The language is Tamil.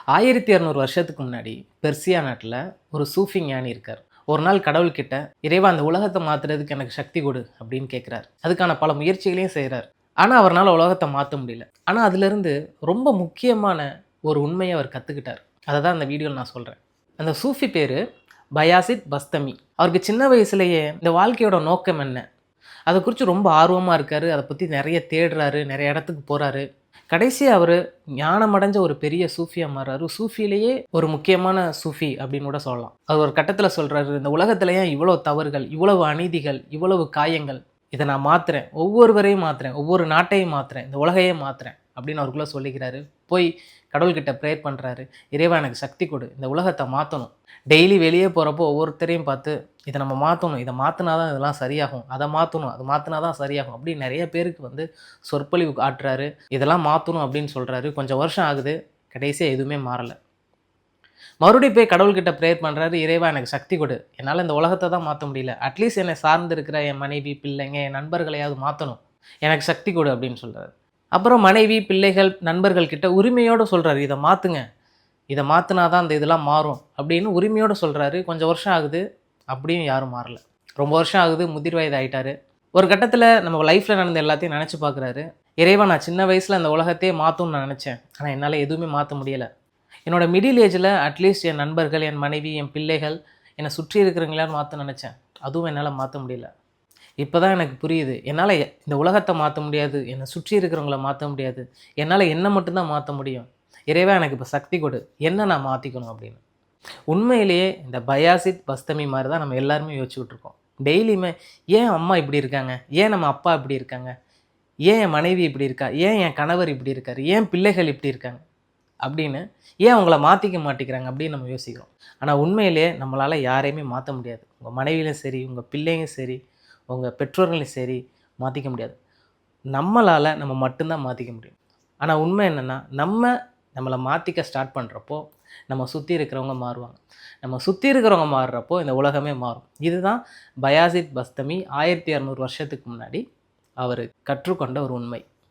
1200 வருஷத்துக்கு முன்னாடி பெர்சியா நாட்டில் ஒரு சூஃபி ஞானி இருக்கார். ஒரு நாள் கடவுள்கிட்ட, இறைவா அந்த உலகத்தை மாற்றுறதுக்கு எனக்கு சக்தி கொடு அப்படின்னு கேட்குறாரு. அதுக்கான பல முயற்சிகளையும் செய்கிறார். ஆனால் அவரால் உலகத்தை மாற்ற முடியல. ஆனால் அதிலிருந்து ரொம்ப முக்கியமான ஒரு உண்மையை அவர் கற்றுக்கிட்டார். அதை தான் இந்த வீடியோவில் நான் சொல்கிறேன். அந்த சூஃபி பேர் பயாசித் பஸ்தமி. அவருக்கு சின்ன வயசுலேயே இந்த வாழ்க்கையோட நோக்கம் என்ன, அதை குறித்து ரொம்ப ஆர்வமாக இருக்கார். அதை பற்றி நிறைய தேடுறாரு, நிறைய இடத்துக்கு போகிறாரு. கடைசியாக அவர் ஞானமடைஞ்ச ஒரு பெரிய சூஃபியாக மாறுறாரு. சூஃபிலேயே ஒரு முக்கியமான சூஃபி அப்படின்னு கூட சொல்லலாம். அவர் ஒரு கட்டத்தில் சொல்கிறாரு, இந்த உலகத்தில் ஏன் இவ்வளோ தவறுகள், இவ்வளவு அநீதிகள், இவ்வளவு காயங்கள், இதை நான் மாற்றுறேன், ஒவ்வொருவரையும் மாற்றுறேன், ஒவ்வொரு நாட்டையும் மாற்றுறேன், இந்த உலகையே மாற்றுறேன் அப்படின்னு அவருக்குள்ளே சொல்லிக்கிறாரு. போய் கடவுள்கிட்ட ப்ரேயர் பண்ணுறாரு. இறைவா எனக்கு சக்தி கொடு, இந்த உலகத்தை மாற்றணும். டெய்லி வெளியே போகிறப்போ ஒவ்வொருத்தரையும் பார்த்து இதை நம்ம மாற்றணும், இதை மாற்றினா தான் இதெல்லாம் சரியாகும், அதை மாற்றணும், அது மாற்றினா தான் சரியாகும் அப்படின்னு நிறைய பேருக்கு சொற்பொழிவு ஆட்டுறாரு. இதெல்லாம் மாற்றணும் அப்படின்னு சொல்கிறாரு. கொஞ்சம் வருஷம் ஆகுது, கடைசியாக எதுவுமே மாறலை. மறுபடியும் போய் கடவுள்கிட்ட ப்ரேயர் பண்ணுறாரு. இறைவா எனக்கு சக்தி கொடு, என்னால் இந்த உலகத்தை தான் மாற்ற முடியல, அட்லீஸ்ட் என்னை சார்ந்து இருக்கிற என் மனைவி, பிள்ளைங்க, என் நண்பர்களையாவது மாற்றணும், எனக்கு சக்தி கொடு அப்படின்னு சொல்கிறாரு. அப்புறம் மனைவி, பிள்ளைகள், நண்பர்கள்கிட்ட உரிமையோடு சொல்கிறாரு, இதை மாற்றுங்க, இதை மாற்றினா தான் அந்த இதெல்லாம் மாறும் அப்படின்னு உரிமையோடு சொல்கிறாரு. கொஞ்சம் வருஷம் ஆகுது, அப்படியும் யாரும் மாறலை. ரொம்ப வருஷம் ஆகுது, முதிர் வயது ஆகிட்டார். ஒரு கட்டத்தில் நம்ம லைஃப்பில் நடந்த எல்லாத்தையும் நினச்சி பார்க்குறாரு. இறைவா நான் சின்ன வயசில் அந்த உலகத்தையே மாற்றணும்னு நான் நினச்சேன், ஆனால் என்னால் எதுவுமே மாற்ற முடியலை. என்னோட மிடில் ஏஜில் அட்லீஸ்ட் என் நண்பர்கள், என் மனைவி, என் பிள்ளைகள், என்னை சுற்றி இருக்கிறவங்களான்னு மாற்ற நினச்சேன், அதுவும் என்னால் மாற்ற முடியல. இப்போ தான் எனக்கு புரியுது, என்னால் இந்த உலகத்தை மாற்ற முடியாது, என்னை சுற்றி இருக்கிறவங்கள மாற்ற முடியாது, என்னால் என்னை மட்டும்தான் மாற்ற முடியும். இறைவா எனக்கு இப்போ சக்தி கொடு, என்ன நான் மாற்றிக்கணும் அப்படின்னு. உண்மையிலேயே இந்த பயாசித் பஸ்தமி மாதிரி தான் நம்ம எல்லாருமே யோசிச்சுக்கிட்டு இருக்கோம். டெய்லியுமே ஏன் அம்மா இப்படி இருக்காங்க, ஏன் நம்ம அப்பா இப்படி இருக்காங்க, ஏன் என் மனைவி இப்படி இருக்கா, ஏன் என் கணவர் இப்படி இருக்கார், ஏன் பிள்ளைகள் இப்படி இருக்காங்க அப்படின்னு, ஏன் அவங்கள மாற்றிக்க மாட்டேங்கிறாங்க அப்படின்னு நம்ம யோசிக்கிறோம். ஆனால் உண்மையிலேயே நம்மளால் யாரையுமே மாற்ற முடியாது. உங்கள் மனைவியும் சரி, உங்கள் பிள்ளைங்களும் சரி, உங்கள் பெற்றோர்களையும் சரி மாற்றிக்க முடியாது. நம்மளால் நம்ம மட்டும்தான் மாற்றிக்க முடியும். ஆனால் உண்மை என்னென்னா, நம்மளை மாற்றிக்க ஸ்டார்ட் பண்ணுறப்போ நம்ம சுற்றி இருக்கிறவங்க மாறுவாங்க. நம்ம சுற்றி இருக்கிறவங்க மாறுறப்போ இந்த உலகமே மாறும். இதுதான் பயாசித் பஸ்தமி 1200 வருஷத்துக்கு முன்னாடி அவர் கற்றுக்கொண்ட ஒரு உண்மை.